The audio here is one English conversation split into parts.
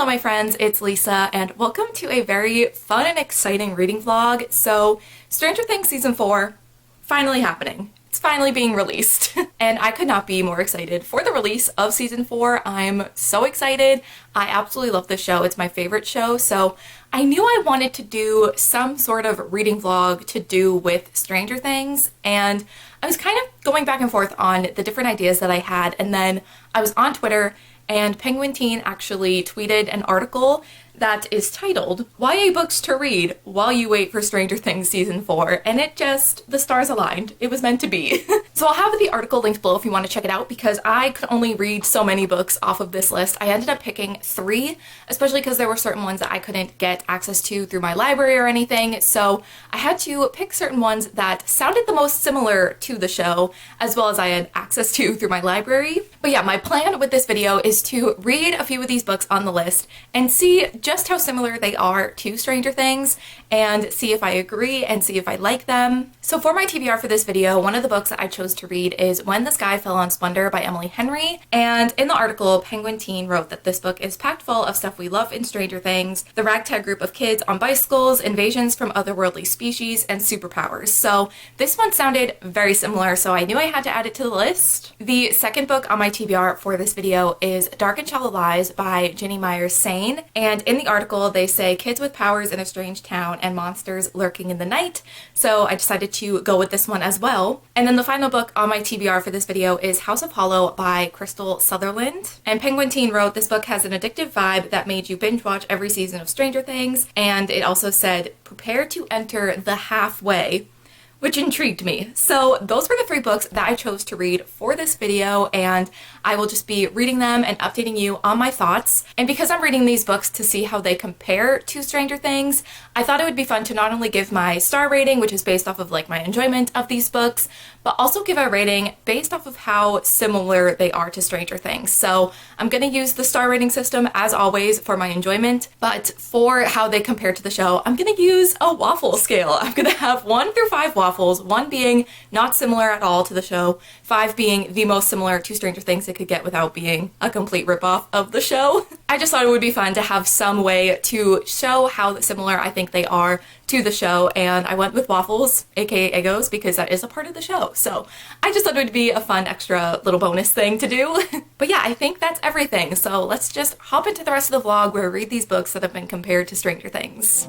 Hello my friends, it's Lisa and welcome to a very fun and exciting reading vlog. So Stranger Things season 4 finally happening. It's finally being released and I could not be more excited for the release of season 4. I'm so excited. I absolutely love this show. It's my favorite show. So I knew I wanted to do some sort of reading vlog to do with Stranger Things, and I was kind of going back and forth on the different ideas that I had, and then I was on Twitter and Penguin Teen actually tweeted an article that is titled YA Books to Read While You Wait for Stranger Things Season 4, and the stars aligned. It was meant to be. So I'll have the article linked below if you want to check it out, because I could only read so many books off of this list. I ended up picking 3, especially because there were certain ones that I couldn't get access to through my library or anything, so I had to pick certain ones that sounded the most similar to the show, as well as I had access to through my library. But yeah, my plan with this video is to read a few of these books on the list and see just how similar they are to Stranger Things and see if I agree and see if I like them. So for my TBR for this video, one of the books that I chose to read is When the Sky Fell on Splendor by Emily Henry, and in the article, Penguin Teen wrote that this book is packed full of stuff we love in Stranger Things, the ragtag group of kids on bicycles, invasions from otherworldly species, and superpowers. So this one sounded very similar, so I knew I had to add it to the list. The second book on my TBR for this video is Dark and Shallow Lies by Ginny Myers Sane, and in the article they say kids with powers in a strange town and monsters lurking in the night, so I decided to go with this one as well. And then the final book on my TBR for this video is House of Hollow by Crystal Sutherland, and Penguin Teen wrote this book has an addictive vibe that made you binge watch every season of Stranger Things, and it also said prepare to enter the halfway, which intrigued me. So those were the 3 books that I chose to read for this video, and I will just be reading them and updating you on my thoughts. And because I'm reading these books to see how they compare to Stranger Things, I thought it would be fun to not only give my star rating, which is based off of like my enjoyment of these books, but also give a rating based off of how similar they are to Stranger Things. So I'm gonna use the star rating system as always for my enjoyment, but for how they compare to the show, I'm gonna use a waffle scale. I'm gonna have 1 through 5 waffles, 1 being not similar at all to the show, 5 being the most similar to Stranger Things it could get without being a complete ripoff of the show. I just thought it would be fun to have some way to show how similar I think they are to the show, and I went with waffles, aka Eggos, because that is a part of the show. So I just thought it would be a fun extra little bonus thing to do. But yeah, I think that's everything. So let's just hop into the rest of the vlog where I read these books that have been compared to Stranger Things.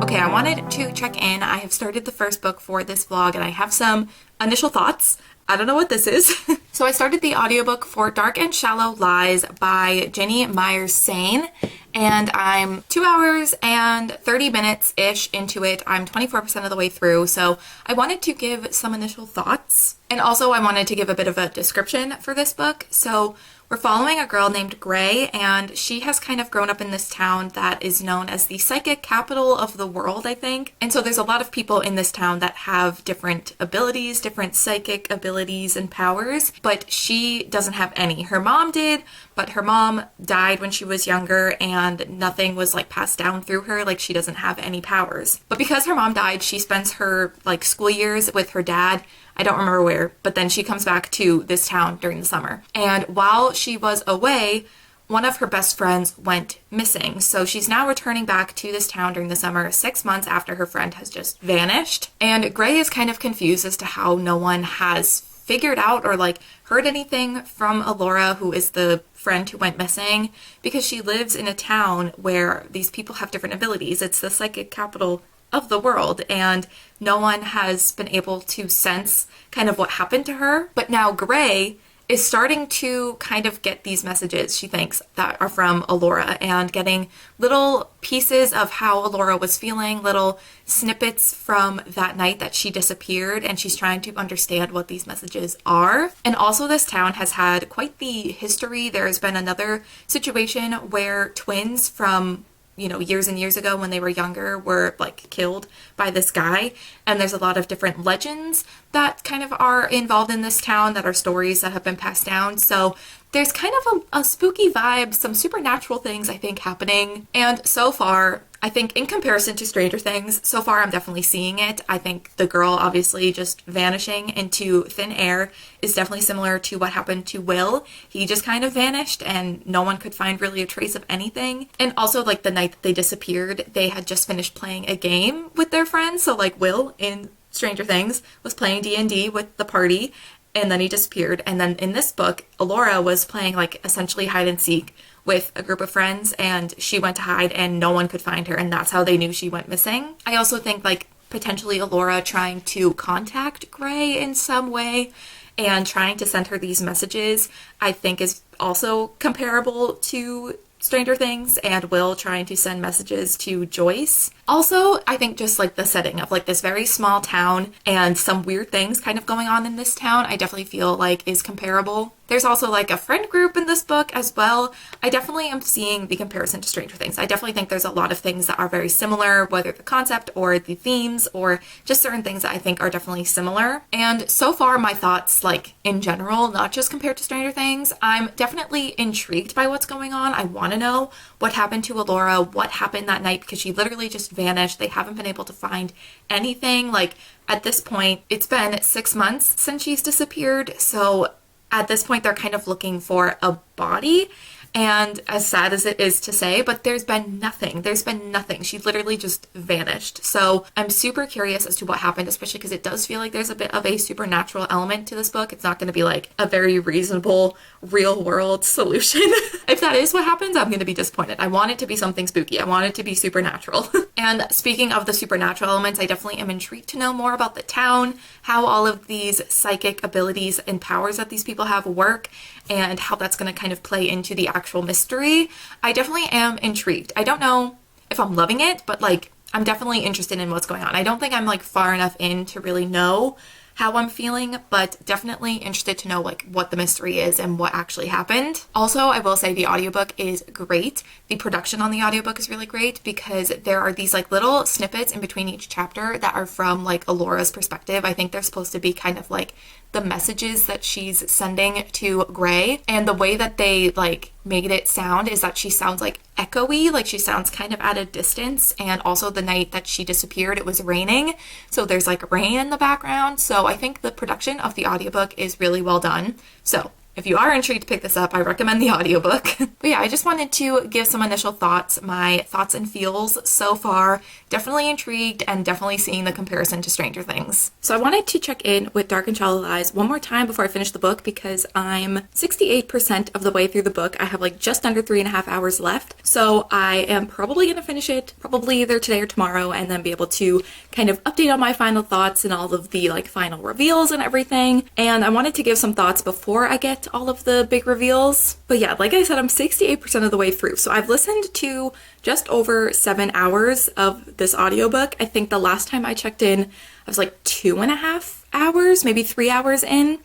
Okay, I wanted to check in. I have started the first book for this vlog and I have some initial thoughts. I don't know what this is. So I started the audiobook for Dark and Shallow Lies by Ginny Myers Sane, and I'm 2 hours and 30 minutes-ish into it. I'm 24% of the way through, so I wanted to give some initial thoughts. And also I wanted to give a bit of a description for this book. So we're following a girl named Gray, and she has kind of grown up in this town that is known as the psychic capital of the world, I think. And so there's a lot of people in this town that have different abilities, different psychic abilities and powers, but she doesn't have any. Her mom did, but her mom died when she was younger and nothing was like passed down through her, like she doesn't have any powers. But because her mom died, she spends her like school years with her dad. I don't remember where, but then she comes back to this town during the summer. And while she was away, one of her best friends went missing. So she's now returning back to this town during the summer, 6 months after her friend has just vanished. And Gray is kind of confused as to how no one has figured out or like heard anything from Alora, who is the friend who went missing, because she lives in a town where these people have different abilities. It's the psychic capital of the world, and no one has been able to sense kind of what happened to her. But now Gray is starting to kind of get these messages, she thinks, that are from Alora, and getting little pieces of how Alora was feeling, little snippets from that night that she disappeared, and she's trying to understand what these messages are. And also this town has had quite the history. There's been another situation where twins from years and years ago when they were younger were like killed by this guy, and there's a lot of different legends that kind of are involved in this town that are stories that have been passed down. So there's kind of a spooky vibe, some supernatural things I think happening, and so far I think in comparison to Stranger Things, so far I'm definitely seeing it. I think the girl obviously just vanishing into thin air is definitely similar to what happened to Will. He just kind of vanished and no one could find really a trace of anything. And also like the night that they disappeared, they had just finished playing a game with their friends. So like Will in Stranger Things was playing D&D with the party and then he disappeared. And then in this book, Alora was playing like essentially hide and seek with a group of friends and she went to hide and no one could find her and that's how they knew she went missing. I also think like potentially Alora trying to contact Gray in some way and trying to send her these messages I think is also comparable to Stranger Things and Will trying to send messages to Joyce. Also, I think just like the setting of like this very small town and some weird things kind of going on in this town, I definitely feel like is comparable. There's also like a friend group in this book as well. I definitely am seeing the comparison to Stranger Things. I definitely think there's a lot of things that are very similar, whether the concept or the themes or just certain things that I think are definitely similar. And so far my thoughts like in general, not just compared to Stranger Things, I'm definitely intrigued by what's going on. I want to know what happened to Alora, what happened that night because she literally just vanished. They haven't been able to find anything. Like at this point, it's been 6 months since she's disappeared. So at this point, they're kind of looking for a body. And as sad as it is to say, but there's been nothing. There's been nothing. She literally just vanished. So I'm super curious as to what happened, especially because it does feel like there's a bit of a supernatural element to this book. It's not going to be like a very reasonable real world solution. If that is what happens, I'm going to be disappointed. I want it to be something spooky. I want it to be supernatural. And speaking of the supernatural elements, I definitely am intrigued to know more about the town, how all of these psychic abilities and powers that these people have work, and how that's going to kind of play into the actual mystery. I definitely am intrigued. I don't know if I'm loving it, but like I'm definitely interested in what's going on. I don't think I'm like far enough in to really know how I'm feeling, but definitely interested to know like what the mystery is and what actually happened. Also, I will say the audiobook is great. The production on the audiobook is really great because there are these like little snippets in between each chapter that are from like Alora's perspective. I think they're supposed to be kind of like the messages that she's sending to Gray, and the way that they like made it sound is that she sounds like echoey, like she sounds kind of at a distance. And also the night that she disappeared, it was raining, so there's like rain in the background. So I think the production of the audiobook is really well done. So if you are intrigued to pick this up, I recommend the audiobook. But yeah, I just wanted to give some initial thoughts, my thoughts and feels so far. Definitely intrigued and definitely seeing the comparison to Stranger Things. So I wanted to check in with Dark and Shallow Lies one more time before I finish the book because I'm 68% of the way through the book. I have like just under 3.5 hours left. So I am probably going to finish it probably either today or tomorrow and then be able to kind of update on my final thoughts and all of the like final reveals and everything. And I wanted to give some thoughts before I get all of the big reveals. But yeah, like I said, I'm 68% of the way through. So I've listened to just over 7 hours of this audiobook. I think the last time I checked in, I was like 2.5 hours, maybe 3 hours in,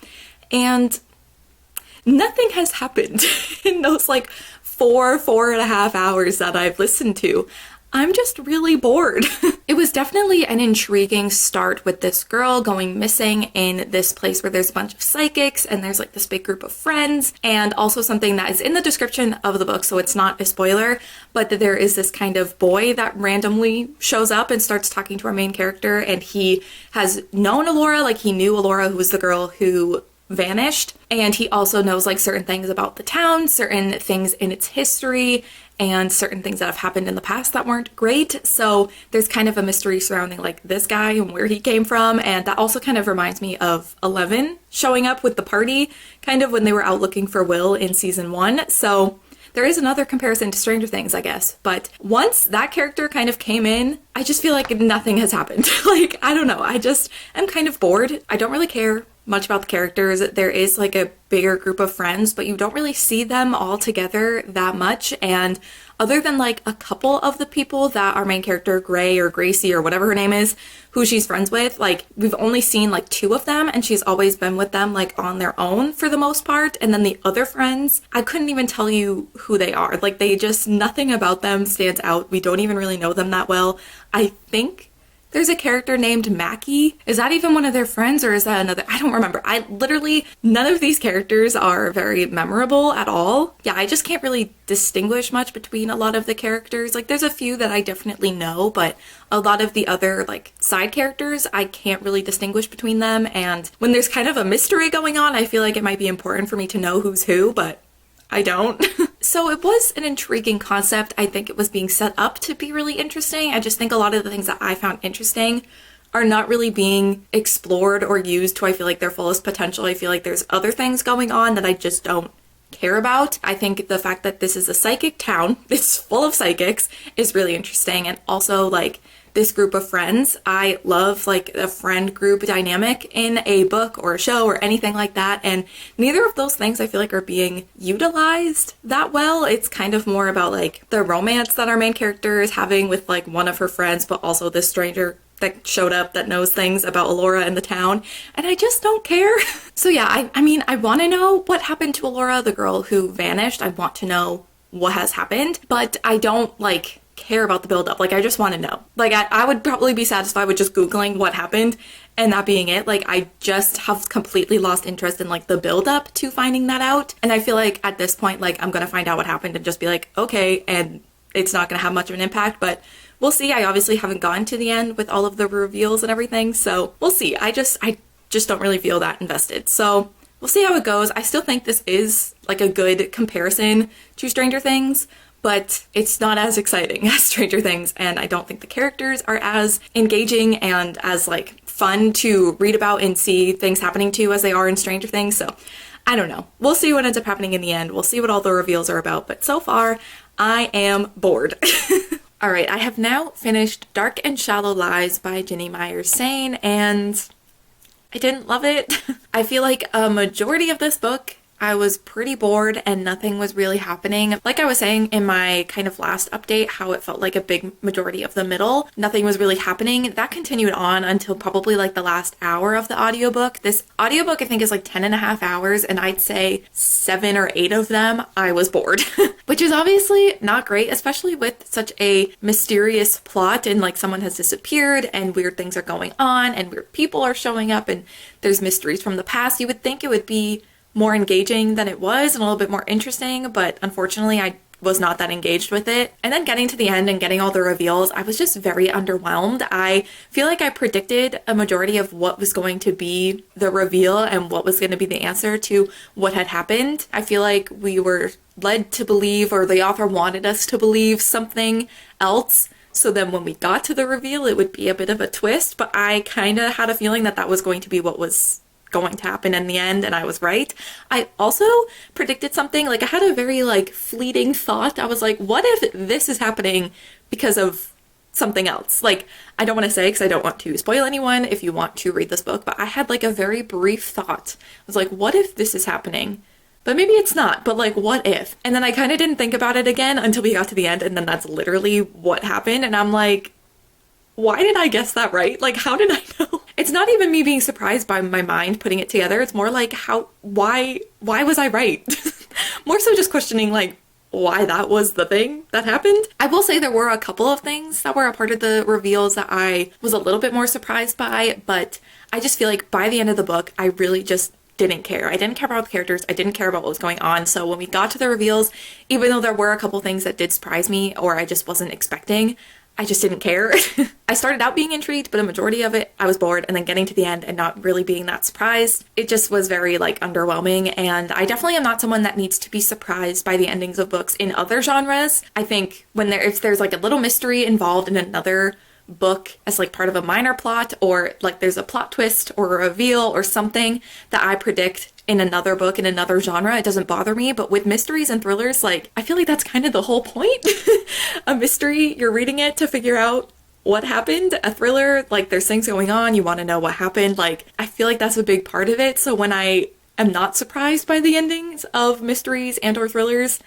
and nothing has happened in those like 4.5 hours that I've listened to. I'm just really bored. It was definitely an intriguing start with this girl going missing in this place where there's a bunch of psychics and there's like this big group of friends, and also something that is in the description of the book, so it's not a spoiler, but that there is this kind of boy that randomly shows up and starts talking to our main character, and he has known Alora, like he knew Alora, who was the girl who vanished, and he also knows like certain things about the town, certain things in its history, and certain things that have happened in the past that weren't great. So there's kind of a mystery surrounding like this guy and where he came from, and that also kind of reminds me of 11 showing up with the party kind of when they were out looking for Will in season 1. So there is another comparison to Stranger Things, I guess. But once that character kind of came in, I just feel like nothing has happened. Like, I don't know. I'm kind of bored. I don't really care much about the characters. There is like a bigger group of friends, but you don't really see them all together that much. And other than like a couple of the people that our main character, Gray or Gracie or whatever her name is, who she's friends with, like we've only seen like 2 of them, and she's always been with them like on their own for the most part. And then the other friends, I couldn't even tell you who they are. Like they just, nothing about them stands out. We don't even really know them that well. I think There's a character named Mackie. Is that even one of their friends or is that another? I don't remember. None of these characters are very memorable at all. Yeah, I just can't really distinguish much between a lot of the characters. Like, there's a few that I definitely know, but a lot of the other, like, side characters, I can't really distinguish between them. And when there's kind of a mystery going on, I feel like it might be important for me to know who's who, but I don't. So it was an intriguing concept. I think it was being set up to be really interesting. I just think a lot of the things that I found interesting are not really being explored or used to, I feel like, their fullest potential. I feel like there's other things going on that I just don't care about. I think the fact that this is a psychic town, it's full of psychics, is really interesting. And also, like, this group of friends, I love, like, a friend group dynamic in a book or a show or anything like that, and neither of those things I feel like are being utilized that well. It's kind of more about, like, the romance that our main character is having with, like, one of her friends, but also this stranger that showed up that knows things about Allura and the town, and I just don't care. So yeah, I mean, I want to know what happened to Allura, the girl who vanished. I want to know what has happened, but I don't, like, care about the build-up. Like, I just want to know. Like, I would probably be satisfied with just Googling what happened and that being it. Like, I just have completely lost interest in, like, the build-up to finding that out. And I feel like at this point, like, I'm gonna find out what happened and just be like, okay, and it's not gonna have much of an impact, but we'll see. I obviously haven't gotten to the end with all of the reveals and everything, so we'll see. I just don't really feel that invested. So we'll see how it goes. I still think this is, like, a good comparison to Stranger Things, but it's not as exciting as Stranger Things, and I don't think the characters are as engaging and as, like, fun to read about and see things happening to as they are in Stranger Things, so I don't know. We'll see what ends up happening in the end. We'll see what all the reveals are about, but so far, I am bored. Alright, I have now finished Dark and Shallow Lies by Ginny Myers Sain, and I didn't love it. I feel like a majority of this book I was pretty bored and nothing was really happening. Like I was saying in my kind of last update, how it felt like a big majority of the middle, nothing was really happening. That continued on until probably like the last hour of the audiobook. This audiobook I think is like 10.5 hours, and I'd say 7 or 8 of them I was bored. Which is obviously not great, especially with such a mysterious plot and like someone has disappeared and weird things are going on and weird people are showing up and there's mysteries from the past. You would think it would be more engaging than it was and a little bit more interesting, but unfortunately I was not that engaged with it. And then getting to the end and getting all the reveals, I was just very underwhelmed. I feel like I predicted a majority of what was going to be the reveal and what was going to be the answer to what had happened. I feel like we were led to believe, or the author wanted us to believe, something else. So then when we got to the reveal, it would be a bit of a twist, but I kind of had a feeling that that was going to be what was going to happen in the end, and I was right. I also predicted something, like I had a very like fleeting thought. I was like, what if this is happening because of something else? Like, I don't want to say because I don't want to spoil anyone if you want to read this book, but I had like a very brief thought. I was like, what if this is happening? But maybe it's not, but like, what if? And then I kind of didn't think about it again until we got to the end, and then that's literally what happened, and I'm like, why did I guess that right? Like, how did I know? It's not even me being surprised by my mind putting it together. It's more like, why was I right? More so just questioning, like, why that was the thing that happened. I will say there were a couple of things that were a part of the reveals that I was a little bit more surprised by, but I just feel like by the end of the book, I really just didn't care. I didn't care about the characters. I didn't care about what was going on. So when we got to the reveals, even though there were a couple things that did surprise me or I just wasn't expecting, I just didn't care. I started out being intrigued, but a majority of it, I was bored, and then getting to the end and not really being that surprised, it just was very, like, underwhelming, and I definitely am not someone that needs to be surprised by the endings of books in other genres. I think if there's, like, a little mystery involved in another book as, like, part of a minor plot, or, like, there's a plot twist or a reveal or something that I predict in another book, in another genre, it doesn't bother me. But with mysteries and thrillers, like, I feel like that's kind of the whole point. A mystery, you're reading it to figure out what happened. A thriller, like, there's things going on, you want to know what happened. Like, I feel like that's a big part of it. So when I am not surprised by the endings of mysteries and or thrillers,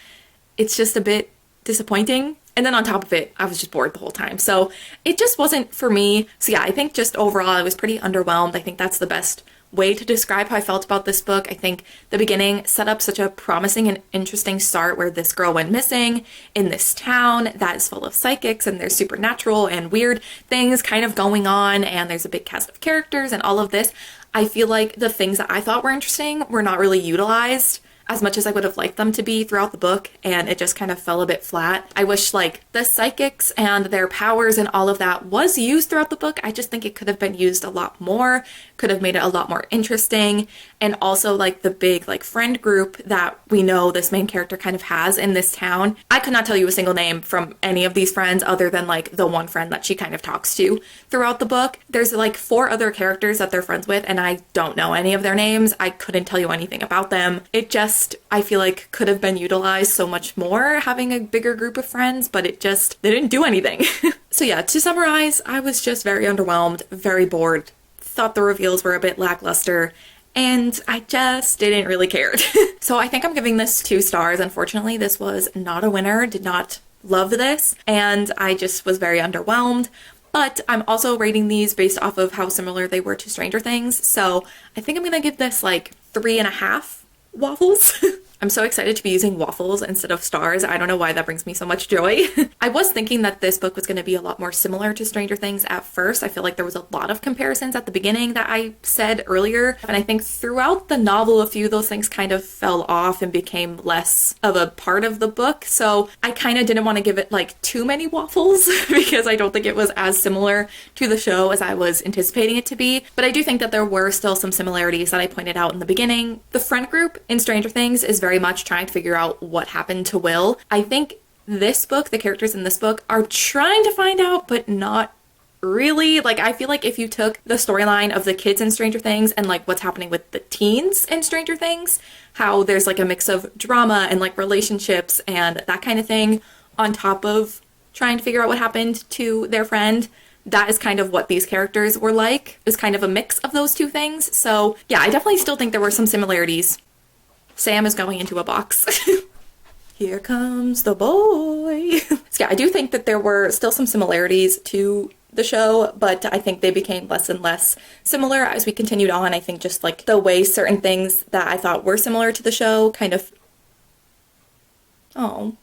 it's just a bit disappointing. And then on top of it, I was just bored the whole time. So it just wasn't for me. So yeah, I think just overall I was pretty underwhelmed. I think that's the best way to describe how I felt about this book. I think the beginning set up such a promising and interesting start where this girl went missing in this town that is full of psychics and there's supernatural and weird things kind of going on, and there's a big cast of characters and all of this. I feel like the things that I thought were interesting were not really utilized as much as I would have liked them to be throughout the book, and it just kind of fell a bit flat. I wish like the psychics and their powers and all of that was used throughout the book. I just think it could have been used a lot more, could have made it a lot more interesting, and also like the big like friend group that we know this main character kind of has in this town. I could not tell you a single name from any of these friends other than like the one friend that she kind of talks to throughout the book. There's like 4 other characters that they're friends with, and I don't know any of their names. I couldn't tell you anything about them. It just, I feel like, could have been utilized so much more, having a bigger group of friends, but it just, they didn't do anything. So yeah, to summarize, I was just very underwhelmed, very bored, thought the reveals were a bit lackluster, and I just didn't really care. So I think I'm giving this 2 stars. Unfortunately, this was not a winner, did not love this, and I just was very underwhelmed. But I'm also rating these based off of how similar they were to Stranger Things, so I think I'm gonna give this like 3.5 waffles. I'm so excited to be using waffles instead of stars. I don't know why that brings me so much joy. I was thinking that this book was going to be a lot more similar to Stranger Things at first. I feel like there was a lot of comparisons at the beginning that I said earlier. And I think throughout the novel, a few of those things kind of fell off and became less of a part of the book. So I kind of didn't want to give it like too many waffles because I don't think it was as similar to the show as I was anticipating it to be. But I do think that there were still some similarities that I pointed out in the beginning. The friend group in Stranger Things is very much trying to figure out what happened to Will. I think this book, the characters in this book, are trying to find out, but not really. Like, I feel like if you took the storyline of the kids in Stranger Things and like what's happening with the teens in Stranger Things, how there's like a mix of drama and like relationships and that kind of thing on top of trying to figure out what happened to their friend, that is kind of what these characters were like. It was kind of a mix of those 2 things. So yeah, I definitely still think there were some similarities. Sam is going into a box. Here comes the boy. So yeah, I do think that there were still some similarities to the show, but I think they became less and less similar as we continued on. I think just like the way certain things that I thought were similar to the show kind of... Oh.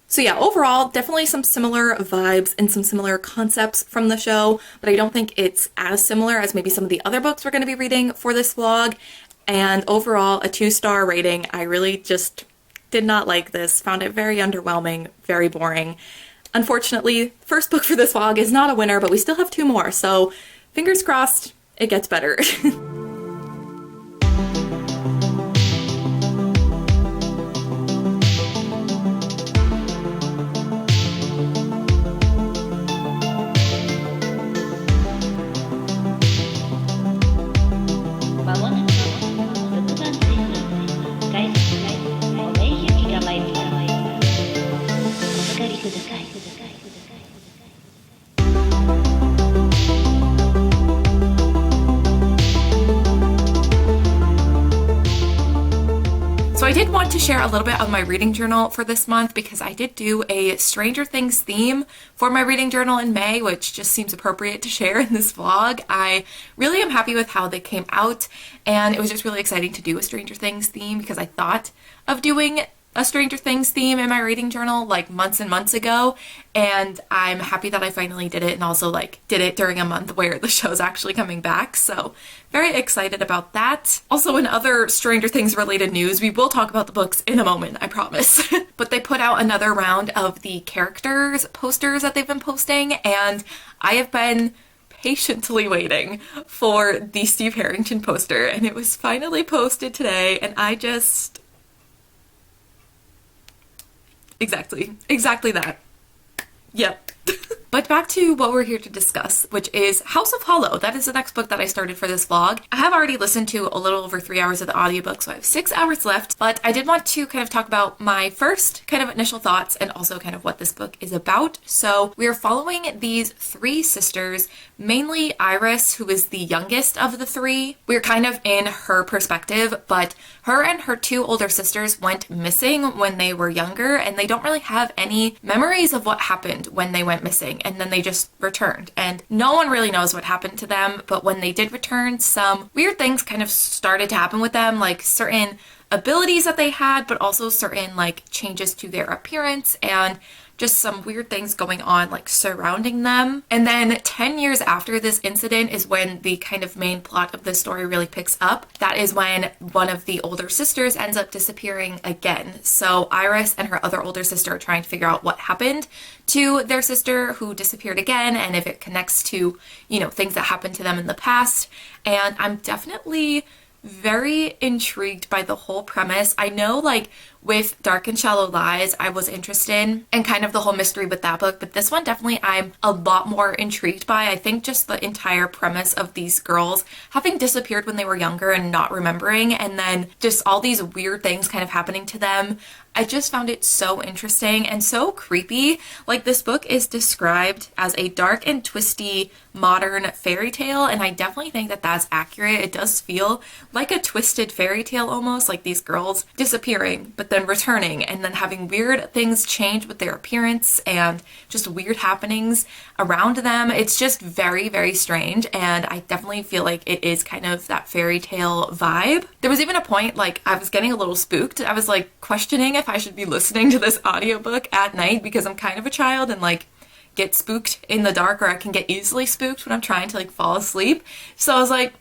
So yeah, overall, definitely some similar vibes and some similar concepts from the show, but I don't think it's as similar as maybe some of the other books we're going to be reading for this vlog. And overall, a 2-star rating. I really just did not like this, found it very underwhelming, very boring. Unfortunately, first book for this vlog is not a winner, but we still have 2 more, so fingers crossed it gets better. So I did want to share a little bit of my reading journal for this month because I did do a Stranger Things theme for my reading journal in May, which just seems appropriate to share in this vlog. I really am happy with how they came out, and it was just really exciting to do a Stranger Things theme because I thought of doing a Stranger Things theme in my reading journal like months and months ago, and I'm happy that I finally did it, and also like did it during a month where the show's actually coming back, so very excited about that. Also, in other Stranger Things related news, we will talk about the books in a moment, I promise. But they put out another round of the characters posters that they've been posting, and I have been patiently waiting for the Steve Harrington poster, and it was finally posted today, and I just... Exactly that. Yep. But back to what we're here to discuss, which is House of Hollow. That is the next book that I started for this vlog. I have already listened to a little over 3 hours of the audiobook, so I have 6 hours left, but I did want to kind of talk about my first kind of initial thoughts and also kind of what this book is about. So we are following these 3 sisters, mainly Iris, who is the youngest of the 3. We're kind of in her perspective, but her and her 2 older sisters went missing when they were younger, and they don't really have any memories of what happened when they went missing. and then they just returned. And no one really knows what happened to them, but when they did return, some weird things kind of started to happen with them, like certain abilities that they had, but also certain like changes to their appearance and just some weird things going on like surrounding them. And then 10 years after this incident is when the kind of main plot of the story really picks up. That is when one of the older sisters ends up disappearing again. So Iris and her other older sister are trying to figure out what happened to their sister who disappeared again, and if it connects to, you know, things that happened to them in the past. And I'm definitely very intrigued by the whole premise. I know like with Dark and Shallow Lies, I was interested in kind of the whole mystery with that book, but this one definitely I'm a lot more intrigued by. I think just the entire premise of these girls having disappeared when they were younger and not remembering, and then just all these weird things kind of happening to them. I just found it so interesting and so creepy. Like, this book is described as a dark and twisty modern fairy tale, and I definitely think that that's accurate. It does feel like a twisted fairy tale almost, like these girls disappearing but then returning and then having weird things change with their appearance and just weird happenings around them. It's just very, very strange, and I definitely feel like it is kind of that fairy tale vibe. There was even a point like I was getting a little spooked. I was like questioning if I should be listening to this audiobook at night because I'm kind of a child and like get spooked in the dark, or I can get easily spooked when I'm trying to like fall asleep. So I was like,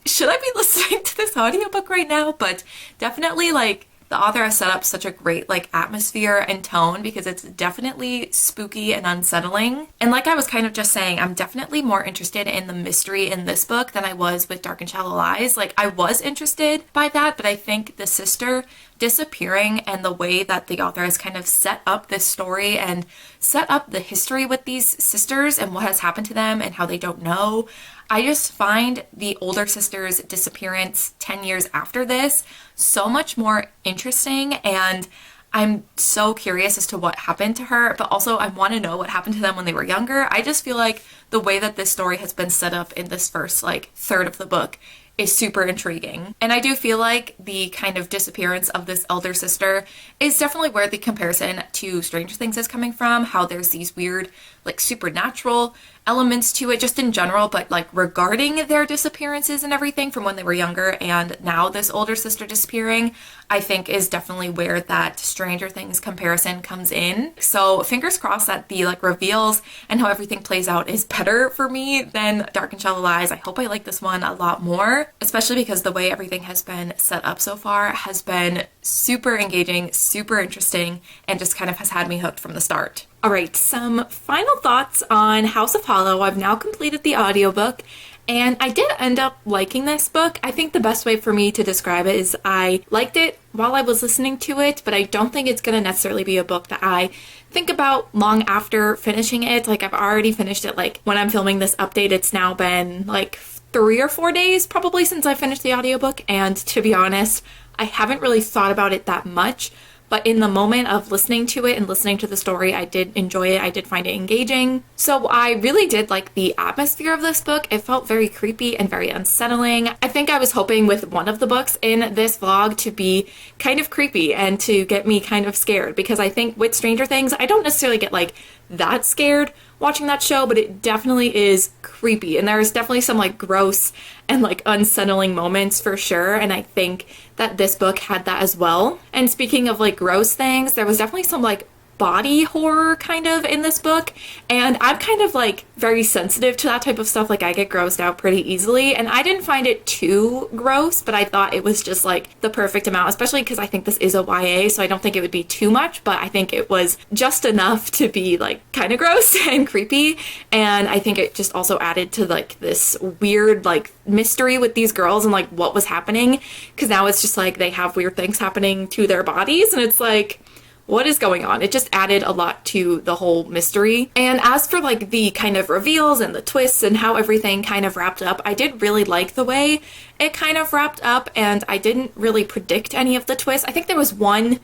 should I be listening to this audiobook right now? But definitely like the author has set up such a great like atmosphere and tone because it's definitely spooky and unsettling. And like I was kind of just saying, I'm definitely more interested in the mystery in this book than I was with Dark and Shallow Lies. Like, I was interested by that, but I think the sister disappearing and the way that the author has kind of set up this story and set up the history with these sisters and what has happened to them and how they don't know, I just find the older sister's disappearance 10 years after this so much more interesting, and I'm so curious as to what happened to her, but also I want to know what happened to them when they were younger. I just feel like the way that this story has been set up in this first like third of the book is super intriguing. And I do feel like the kind of disappearance of this elder sister is definitely where the comparison to Stranger Things is coming from, how there's these weird like supernatural elements to it just in general, but like regarding their disappearances and everything from when they were younger and now this older sister disappearing, I think is definitely where that Stranger Things comparison comes in. So fingers crossed that the like reveals and how everything plays out is better for me than Dark and Shallow Lies. I hope I like this one a lot more, especially because the way everything has been set up so far has been super engaging, super interesting, and just kind of has had me hooked from the start. All right, some final thoughts on House of Hollow. I've now completed the audiobook, and I did end up liking this book. I think the best way for me to describe it is I liked it while I was listening to it, but I don't think it's going to necessarily be a book that I think about long after finishing it. Like, I've already finished it. Like, when I'm filming this update, it's now been like 3 or 4 days probably since I finished the audiobook, and to be honest, I haven't really thought about it that much. But in the moment of listening to it and listening to the story, I did enjoy it. I did find it engaging. So I really did like the atmosphere of this book. It felt very creepy and very unsettling. I think I was hoping with one of the books in this vlog to be kind of creepy and to get me kind of scared, because I think with Stranger Things, I don't necessarily get like that scared watching that show, but it definitely is creepy, and there's definitely some like gross and like unsettling moments for sure, and I think that this book had that as well. And speaking of like gross things, there was definitely some like body horror kind of in this book, and I'm kind of like very sensitive to that type of stuff. Like, I get grossed out pretty easily, and I didn't find it too gross, but I thought it was just like the perfect amount, especially because I think this is a YA, so I don't think it would be too much, but I think it was just enough to be like kind of gross and creepy. And I think it just also added to like this weird like mystery with these girls and like what was happening, because now it's just like they have weird things happening to their bodies, and it's like, what is going on? It just added a lot to the whole mystery. And as for like the kind of reveals and the twists and how everything kind of wrapped up, I did really like the way it kind of wrapped up, and I didn't really predict any of the twists. I think there was one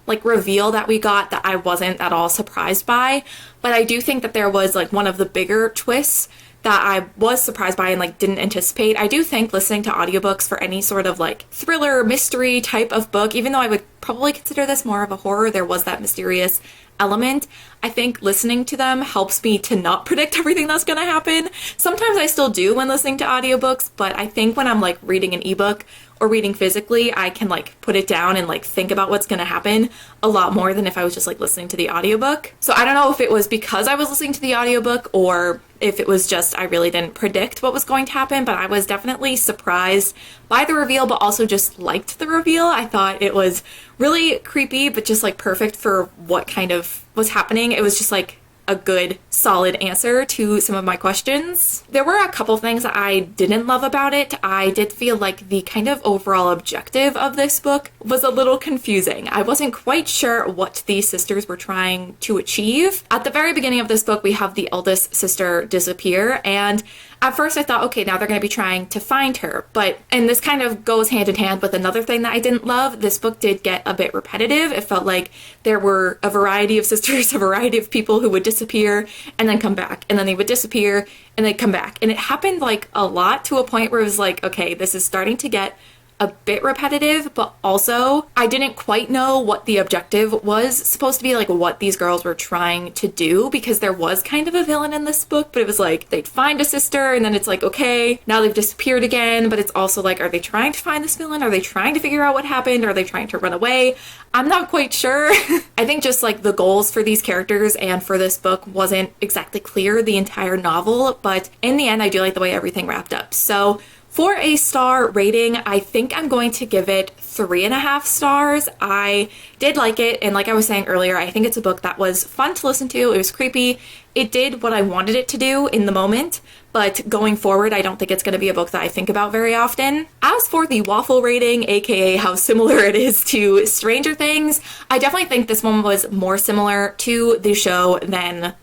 like reveal that we got that I wasn't at all surprised by, but I do think that there was like one of the bigger twists that I was surprised by and like didn't anticipate. I do think listening to audiobooks for any sort of like thriller, mystery type of book, even though I would probably consider this more of a horror, there was that mysterious element. I think listening to them helps me to not predict everything that's going to happen. Sometimes I still do when listening to audiobooks, but I think when I'm like reading an ebook or reading physically, I can like put it down and like think about what's going to happen a lot more than if I was just like listening to the audiobook. So I don't know if it was because I was listening to the audiobook or if it was just I really didn't predict what was going to happen, but I was definitely surprised by the reveal, but also just liked the reveal. I thought it was really creepy, but just like perfect for what kind of was happening. It was just like a good, solid answer to some of my questions. There were a couple things that I didn't love about it. I did feel like the kind of overall objective of this book was a little confusing. I wasn't quite sure what these sisters were trying to achieve. At the very beginning of this book, we have the eldest sister disappear, and at first I thought, okay, now they're going to be trying to find her, and this kind of goes hand in hand with another thing that I didn't love. This book did get a bit repetitive. It felt like there were a variety of sisters, a variety of people who would disappear and then come back, and then they would disappear and they'd come back. And it happened like a lot to a point where it was like, okay, this is starting to get a bit repetitive, but also I didn't quite know what the objective was supposed to be, like what these girls were trying to do, because there was kind of a villain in this book, but it was like they'd find a sister and then it's like, okay, now they've disappeared again, but it's also like, are they trying to find this villain? Are they trying to figure out what happened? Are they trying to run away? I'm not quite sure. I think just like the goals for these characters and for this book wasn't exactly clear the entire novel, but in the end I do like the way everything wrapped up. So for a star rating, I think I'm going to give it 3.5 stars. I did like it, and like I was saying earlier, I think it's a book that was fun to listen to. It was creepy. It did what I wanted it to do in the moment, but going forward, I don't think it's going to be a book that I think about very often. As for the waffle rating, aka how similar it is to Stranger Things, I definitely think this one was more similar to the show than...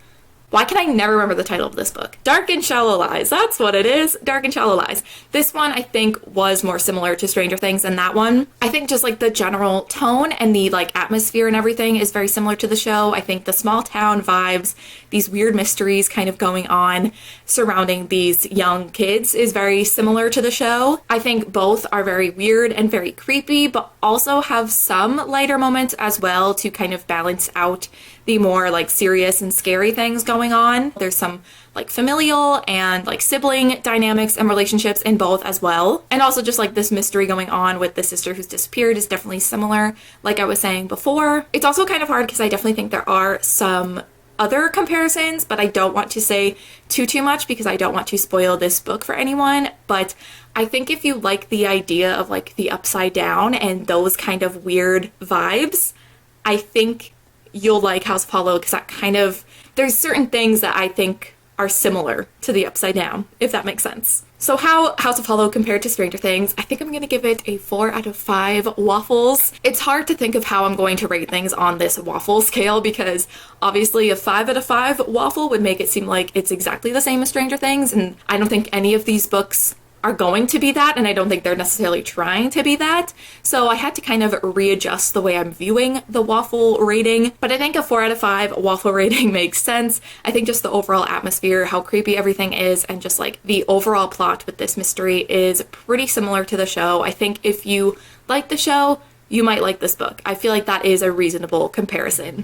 Why can I never remember the title of this book? Dark and Shallow Lies. That's what it is. Dark and Shallow Lies. This one, I think, was more similar to Stranger Things than that one. I think just like the general tone and the like atmosphere and everything is very similar to the show. I think the small town vibes, these weird mysteries kind of going on surrounding these young kids is very similar to the show. I think both are very weird and very creepy, but also have some lighter moments as well to kind of balance out the more like serious and scary things going on. There's some like familial and like sibling dynamics and relationships in both as well. And also just like this mystery going on with the sister who's disappeared is definitely similar, like I was saying before. It's also kind of hard because I definitely think there are some other comparisons, but I don't want to say too much because I don't want to spoil this book for anyone. But I think if you like the idea of like the upside down and those kind of weird vibes, I think you'll like House of Hollow, because that kind of, there's certain things that I think are similar to the upside down, if that makes sense. So how House of Hollow compared to Stranger Things, I think I'm going to give it a 4 out of 5 waffles. It's hard to think of how I'm going to rate things on this waffle scale, because obviously a 5 out of 5 waffle would make it seem like it's exactly the same as Stranger Things, and I don't think any of these books are going to be that, and I don't think they're necessarily trying to be that. So I had to kind of readjust the way I'm viewing the waffle rating, but I think a 4 out of 5 waffle rating makes sense. I think just the overall atmosphere, how creepy everything is, and just like the overall plot with this mystery is pretty similar to the show. I think if you like the show, you might like this book. I feel like that is a reasonable comparison.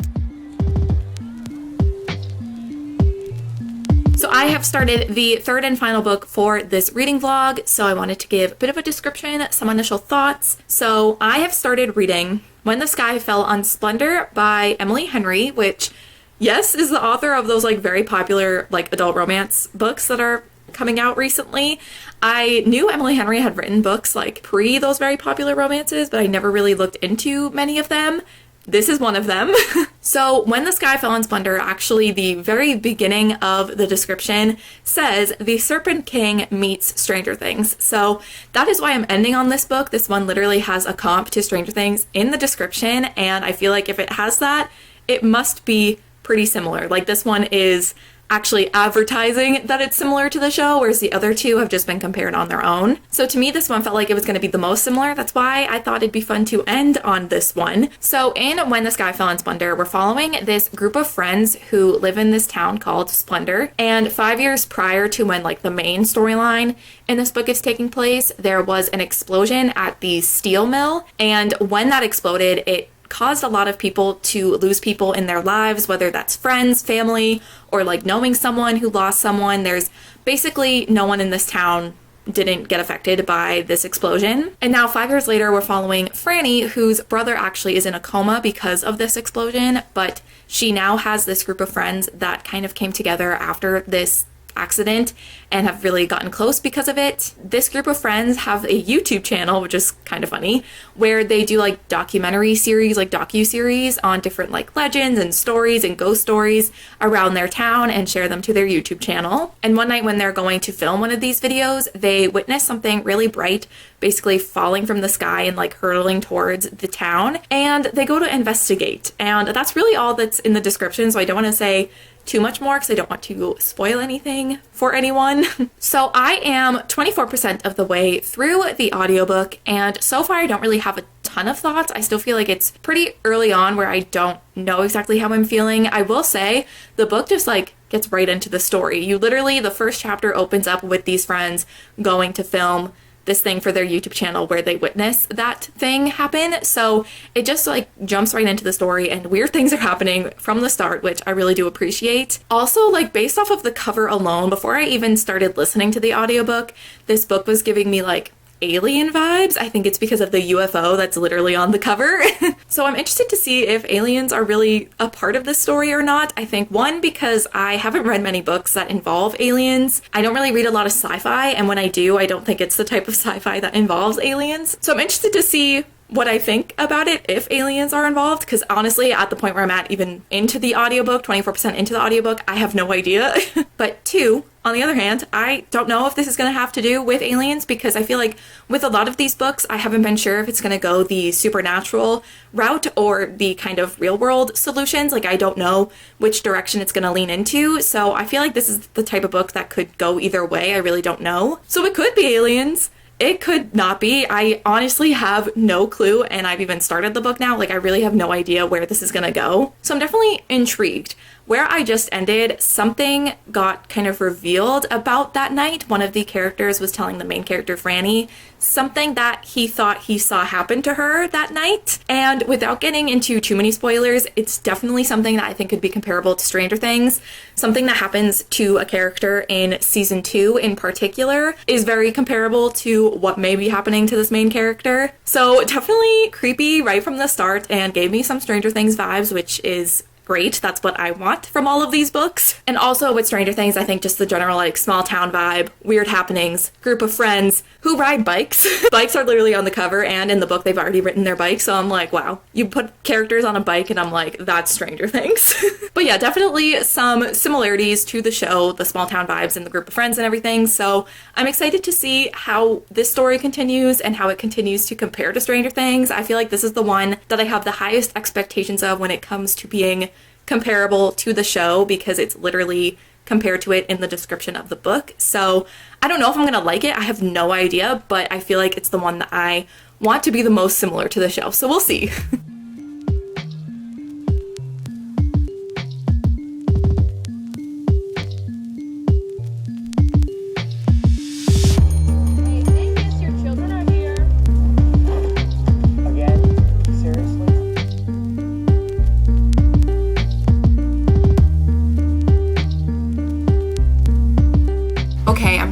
So I have started the third and final book for this reading vlog, so I wanted to give a bit of a description, some initial thoughts. So I have started reading When the Sky Fell on Splendor by Emily Henry, which, yes, is the author of those like very popular like adult romance books that are coming out recently. I knew Emily Henry had written books like pre those very popular romances, but I never really looked into many of them. This is one of them. So When the Sky Fell on Splendor, actually the very beginning of the description says the Serpent King meets Stranger Things. So that is why I'm ending on this book. This one literally has a comp to Stranger Things in the description, and I feel like if it has that, it must be pretty similar. Like this one is actually advertising that it's similar to the show, whereas the other two have just been compared on their own. So to me, this one felt like it was going to be the most similar. That's why I thought it'd be fun to end on this one. So in When the Sky Fell in Splendor, we're following this group of friends who live in this town called Splendor. And 5 years prior to when like the main storyline in this book is taking place, there was an explosion at the steel mill. And when that exploded, it caused a lot of people to lose people in their lives, whether that's friends, family, or like knowing someone who lost someone. There's basically no one in this town didn't get affected by this explosion. And now 5 years later, we're following Franny, whose brother actually is in a coma because of this explosion, but she now has this group of friends that kind of came together after this accident and have really gotten close because of it. This group of friends have a YouTube channel, which is kind of funny, where they do like documentary series, like docu-series on different like legends and stories and ghost stories around their town and share them to their YouTube channel. And one night when they're going to film one of these videos, they witness something really bright basically falling from the sky and like hurtling towards the town, and they go to investigate. And that's really all that's in the description, so I don't want to say too much more because I don't want to spoil anything for anyone. So I am 24% of the way through the audiobook, and so far I don't really have a ton of thoughts. I still feel like it's pretty early on where I don't know exactly how I'm feeling. I will say the book just like gets right into the story. You literally, the first chapter opens up with these friends going to film this thing for their YouTube channel where they witness that thing happen. So it just like jumps right into the story, and weird things are happening from the start, which I really do appreciate. Also, like based off of the cover alone, before I even started listening to the audiobook, this book was giving me like alien vibes. I think it's because of the UFO that's literally on the cover. So I'm interested to see if aliens are really a part of this story or not. I think one, because I haven't read many books that involve aliens. I don't really read a lot of sci-fi, and when I do, I don't think it's the type of sci-fi that involves aliens. So I'm interested to see what I think about it if aliens are involved, because honestly, at the point where I'm at, even into the audiobook, 24% into the audiobook, I have no idea. But two, on the other hand, I don't know if this is going to have to do with aliens, because I feel like with a lot of these books, I haven't been sure if it's going to go the supernatural route or the kind of real world solutions. Like, I don't know which direction it's going to lean into. So I feel like this is the type of book that could go either way. I really don't know. So it could be aliens. It could not be. I honestly have no clue, and I've even started the book now. Like, I really have no idea where this is gonna go. So I'm definitely intrigued. Where I just ended, something got kind of revealed about that night. One of the characters was telling the main character, Franny, something that he thought he saw happen to her that night. And without getting into too many spoilers, it's definitely something that I think could be comparable to Stranger Things. Something that happens to a character in season 2 in particular is very comparable to what may be happening to this main character. So definitely creepy right from the start, and gave me some Stranger Things vibes, which is great. That's what I want from all of these books. And also with Stranger Things, I think just the general like small town vibe, weird happenings, group of friends who ride bikes. Bikes are literally on the cover, and in the book they've already written their bikes, so I'm like, wow. You put characters on a bike and I'm like, that's Stranger Things. But yeah, definitely some similarities to the show, the small town vibes and the group of friends and everything. So I'm excited to see how this story continues and how it continues to compare to Stranger Things. I feel like this is the one that I have the highest expectations of when it comes to being comparable to the show, because it's literally compared to it in the description of the book. So I don't know if I'm gonna like it. I have no idea, but I feel like it's the one that I want to be the most similar to the show. So we'll see.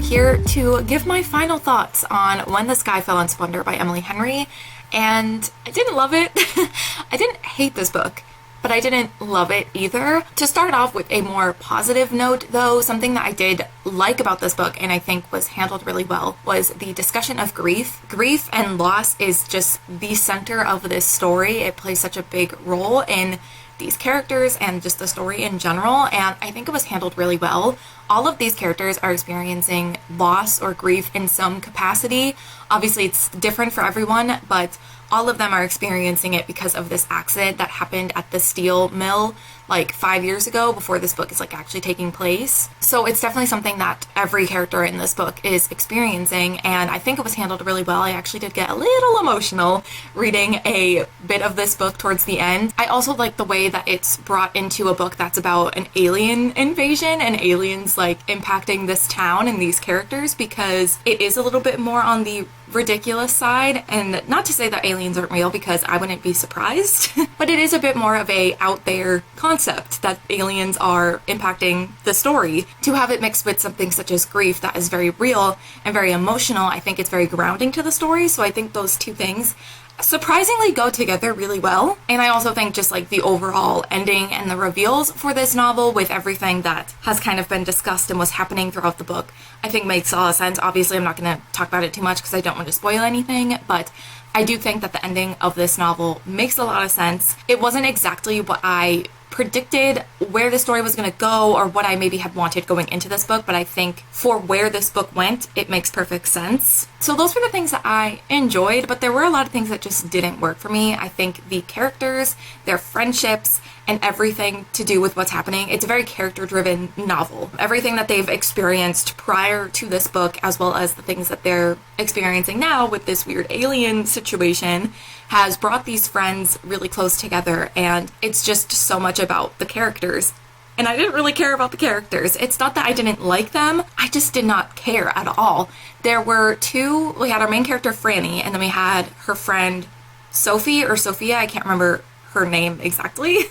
Here to give my final thoughts on When the Sky Fell in Splendor by Emily Henry, and I didn't love it. I didn't hate this book, but I didn't love it either. To start off with a more positive note though, something that I did like about this book and I think was handled really well was the discussion of grief. Grief and loss is just the center of this story. It plays such a big role in these characters and just the story in general, and I think it was handled really well. all of these characters are experiencing loss or grief in some capacity. Obviously, it's different for everyone, but all of them are experiencing it because of this accident that happened at the steel mill like 5 years ago, before this book is like actually taking place. So it's definitely something that every character in this book is experiencing, and I think it was handled really well. I actually did get a little emotional reading a bit of this book towards the end. I also like the way that it's brought into a book that's about an alien invasion and aliens like impacting this town and these characters, because it is a little bit more on the ridiculous side. And not to say that aliens aren't real, because I wouldn't be surprised, but it is a bit more of a out there concept that aliens are impacting the story. To have it mixed with something such as grief that is very real and very emotional, I think it's very grounding to the story. So I think those two things surprisingly go together really well. And I also think just like the overall ending and the reveals for this novel, with everything that has kind of been discussed and was happening throughout the book, I think makes a lot of sense. Obviously, I'm not going to talk about it too much because I don't want to spoil anything, but I do think that the ending of this novel makes a lot of sense. It wasn't exactly what I predicted where the story was going to go or what I maybe had wanted going into this book, but I think for where this book went, it makes perfect sense. So those were the things that I enjoyed, but there were a lot of things that just didn't work for me. I think the characters, their friendships, and everything to do with what's happening, it's a very character-driven novel. Everything that they've experienced prior to this book, as well as the things that they're experiencing now with this weird alien situation, has brought these friends really close together, and it's just so much about the characters. And I didn't really care about the characters. It's not that I didn't like them, I just did not care at all. There were two, we had our main character Franny, and then we had her friend Sophie or Sophia, I can't remember her name exactly,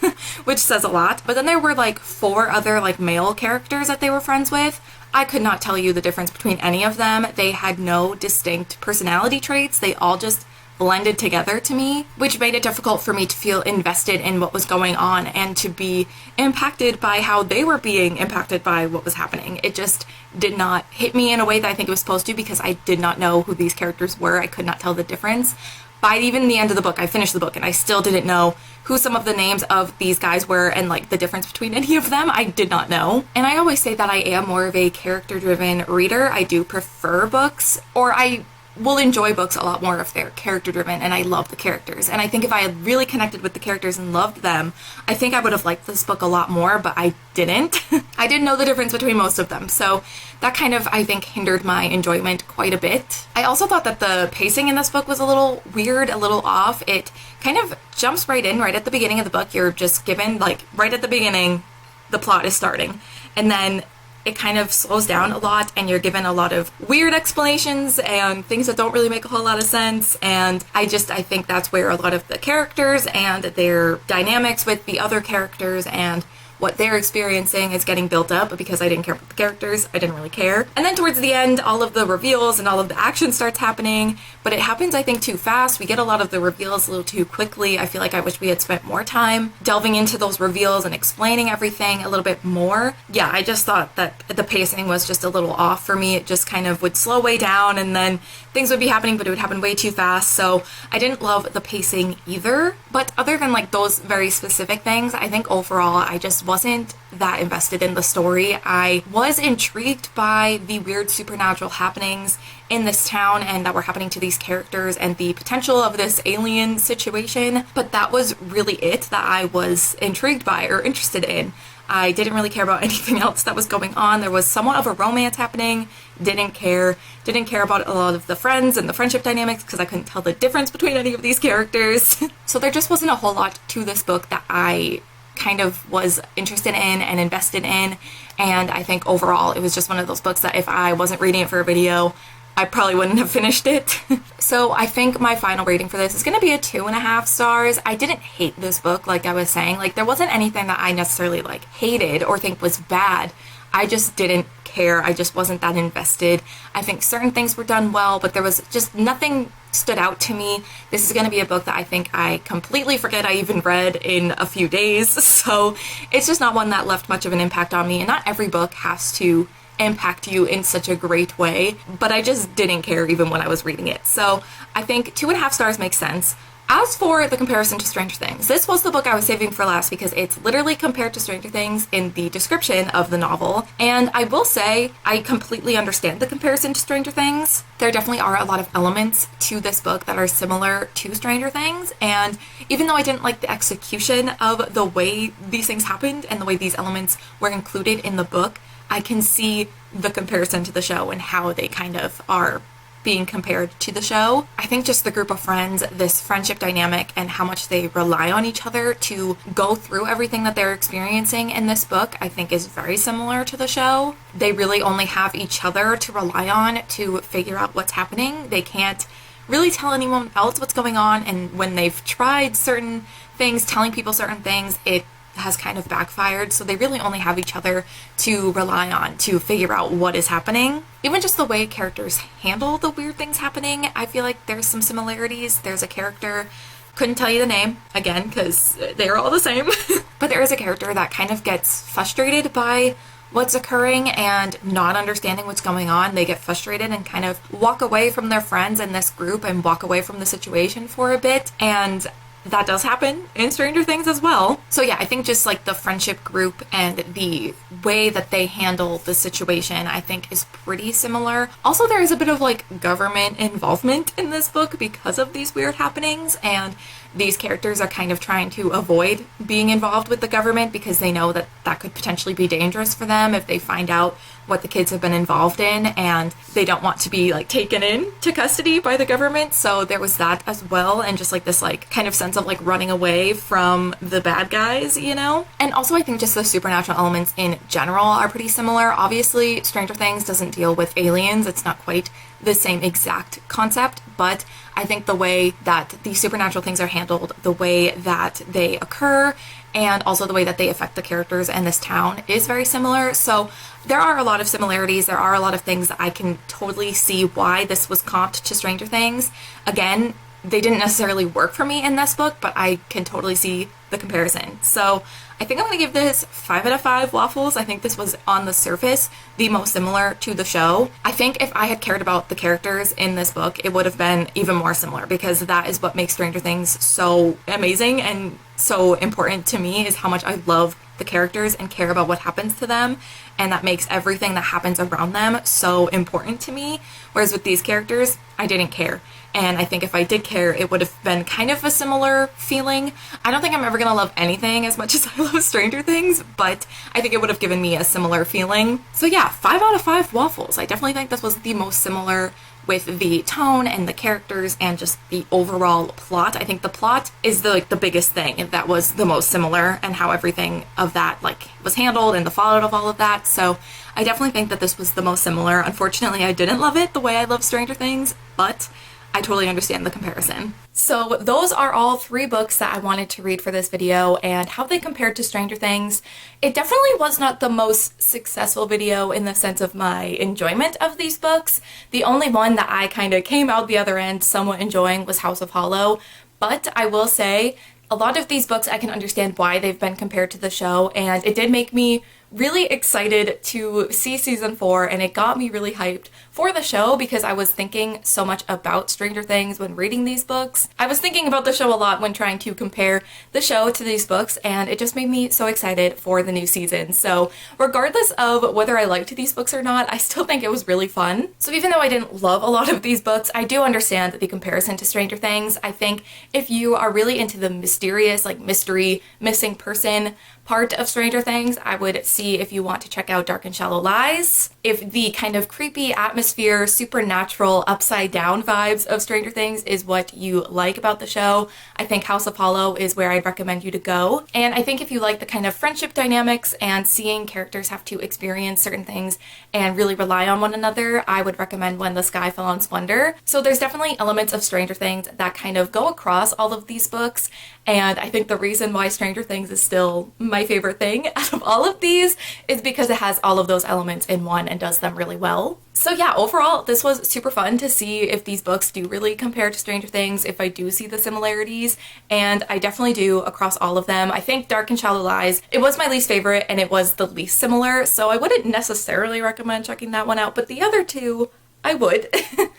which says a lot. But then there were like 4 other like male characters that they were friends with. I could not tell you the difference between any of them. They had no distinct personality traits. They all just blended together to me, which made it difficult for me to feel invested in what was going on and to be impacted by how they were being impacted by what was happening. It just did not hit me in a way that I think it was supposed to, because I did not know who these characters were. I could not tell the difference. By even the end of the book, I finished the book and I still didn't know who some of the names of these guys were and like the difference between any of them. I did not know. And I always say that I am more of a character-driven reader. I do prefer books, or I will enjoy books a lot more if they're character driven and I love the characters. And I think if I had really connected with the characters and loved them, I think I would have liked this book a lot more, but I didn't. I didn't know the difference between most of them. So that kind of, I think, hindered my enjoyment quite a bit. I also thought that the pacing in this book was a little weird, a little off. It kind of jumps right in right at the beginning of the book. You're just given, like, right at the beginning, the plot is starting. And then it kind of slows down a lot and you're given a lot of weird explanations and things that don't really make a whole lot of sense. And I think that's where a lot of the characters and their dynamics with the other characters and what they're experiencing is getting built up. But because I didn't care about the characters, I didn't really care. And then towards the end, all of the reveals and all of the action starts happening, but it happens, I think, too fast. We get a lot of the reveals a little too quickly. I feel like I wish we had spent more time delving into those reveals and explaining everything a little bit more. Yeah, I just thought that the pacing was just a little off for me. It just kind of would slow way down and then things would be happening, but it would happen way too fast. So I didn't love the pacing either. But other than like those very specific things, I think overall I just wasn't that invested in the story. I was intrigued by the weird supernatural happenings in this town and that were happening to these characters and the potential of this alien situation, but that was really it that I was intrigued by or interested in. I didn't really care about anything else that was going on. There was somewhat of a romance happening. Didn't care about a lot of the friends and the friendship dynamics because I couldn't tell the difference between any of these characters. So there just wasn't a whole lot to this book that I kind of was interested in and invested in. And I think overall it was just one of those books that if I wasn't reading it for a video, I probably wouldn't have finished it. So I think my final rating for this is going to be a 2.5 stars. I didn't hate this book, like I was saying. Like, there wasn't anything that I necessarily like hated or think was bad. I just didn't care. I just wasn't that invested. I think certain things were done well, but there was just nothing stood out to me. This is going to be a book that I think I completely forget I even read in a few days. So it's just not one that left much of an impact on me. And not every book has to impact you in such a great way, but I just didn't care even when I was reading it. So I think 2.5 stars makes sense. As for the comparison to Stranger Things, this was the book I was saving for last because it's literally compared to Stranger Things in the description of the novel. And I will say, I completely understand the comparison to Stranger Things. There definitely are a lot of elements to this book that are similar to Stranger Things. And even though I didn't like the execution of the way these things happened and the way these elements were included in the book, I can see the comparison to the show and how they kind of are being compared to the show. I think just the group of friends, this friendship dynamic, and how much they rely on each other to go through everything that they're experiencing in this book, I think is very similar to the show. They really only have each other to rely on to figure out what's happening. They can't really tell anyone else what's going on, and when they've tried certain things, telling people certain things, it has kind of backfired, so they really only have each other to rely on to figure out what is happening. Even just the way characters handle the weird things happening, I feel like there's some similarities. There's a character, couldn't tell you the name, again, because they're all the same, but there is a character that kind of gets frustrated by what's occurring and not understanding what's going on. They get frustrated and kind of walk away from their friends in this group and walk away from the situation for a bit, and that does happen in Stranger Things as well. So yeah, I think just like the friendship group and the way that they handle the situation, I think is pretty similar. Also, there is a bit of like government involvement in this book because of these weird happenings, and these characters are kind of trying to avoid being involved with the government because they know that that could potentially be dangerous for them if they find out what the kids have been involved in, and they don't want to be like taken in to custody by the government. So there was that as well, and just like this like kind of sense of like running away from the bad guys, you know? And also I think just the supernatural elements in general are pretty similar. Obviously Stranger Things doesn't deal with aliens, it's not quite the same exact concept, but I think the way that the supernatural things are handled, the way that they occur, and also the way that they affect the characters in this town is very similar. So there are a lot of similarities. There are a lot of things that I can totally see why this was comped to Stranger Things. Again, they didn't necessarily work for me in this book, but I can totally see the comparison. So I think I'm going to give this 5 out of 5 waffles. I think this was, on the surface, the most similar to the show. I think if I had cared about the characters in this book, it would have been even more similar, because that is what makes Stranger Things so amazing and so important to me, is how much I love the characters and care about what happens to them, and that makes everything that happens around them so important to me. Whereas with these characters, I didn't care. And I think if I did care, it would have been kind of a similar feeling. I don't think I'm ever gonna love anything as much as I love Stranger Things, but I think it would have given me a similar feeling. So yeah, 5 out of 5 waffles. I definitely think this was the most similar with the tone and the characters and just the overall plot. I think the plot is the biggest thing that was the most similar, and how everything of that was handled and the fallout of all of that. So I definitely think that this was the most similar. Unfortunately, I didn't love it the way I love Stranger Things, but I totally understand the comparison. So those are all 3 books that I wanted to read for this video and how they compared to Stranger Things. It definitely was not the most successful video in the sense of my enjoyment of these books. The only one that I kind of came out the other end somewhat enjoying was House of Hollow, but I will say a lot of these books I can understand why they've been compared to the show, and it did make me really excited to see season 4, and it got me really hyped for the show because I was thinking so much about Stranger Things when reading these books. I was thinking about the show a lot when trying to compare the show to these books, and it just made me so excited for the new season. So regardless of whether I liked these books or not, I still think it was really fun. So even though I didn't love a lot of these books, I do understand the comparison to Stranger Things. I think if you are really into the mysterious, mystery, missing person part of Stranger Things, I would see if you want to check out Dark and Shallow Lies. If the kind of creepy atmosphere, supernatural, upside down vibes of Stranger Things is what you like about the show, I think House of Hollow is where I'd recommend you to go. And I think if you like the kind of friendship dynamics and seeing characters have to experience certain things and really rely on one another, I would recommend When the Sky Fell on Splendor. So there's definitely elements of Stranger Things that kind of go across all of these books, and I think the reason why Stranger Things is still my favorite thing out of all of these is because it has all of those elements in one and does them really well. So yeah, overall, this was super fun to see if these books do really compare to Stranger Things, if I do see the similarities, and I definitely do across all of them. I think Dark and Shallow Lies, it was my least favorite and it was the least similar, so I wouldn't necessarily recommend checking that one out, but the other two I would.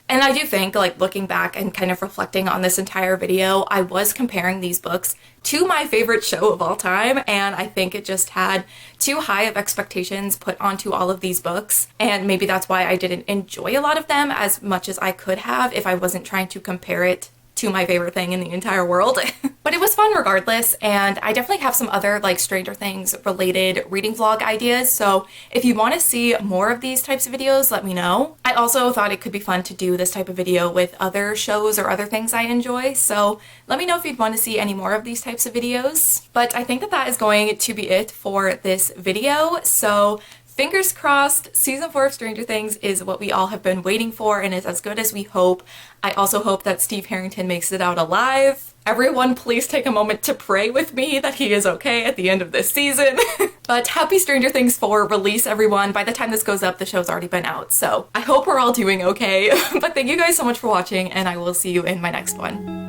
And I do think, like, looking back and kind of reflecting on this entire video, I was comparing these books to my favorite show of all time, and I think it just had too high of expectations put onto all of these books, and maybe that's why I didn't enjoy a lot of them as much as I could have if I wasn't trying to compare it to my favorite thing in the entire world. But it was fun regardless, and I definitely have some other like Stranger Things related reading vlog ideas, so if you want to see more of these types of videos, let me know. I also thought it could be fun to do this type of video with other shows or other things I enjoy, so let me know if you'd want to see any more of these types of videos. But I think that that is going to be it for this video, so fingers crossed, season 4 of Stranger Things is what we all have been waiting for and is as good as we hope. I also hope that Steve Harrington makes it out alive. Everyone please take a moment to pray with me that he is okay at the end of this season. But happy Stranger Things 4 release, everyone. By the time this goes up, the show's already been out, so I hope we're all doing okay. But thank you guys so much for watching, and I will see you in my next one.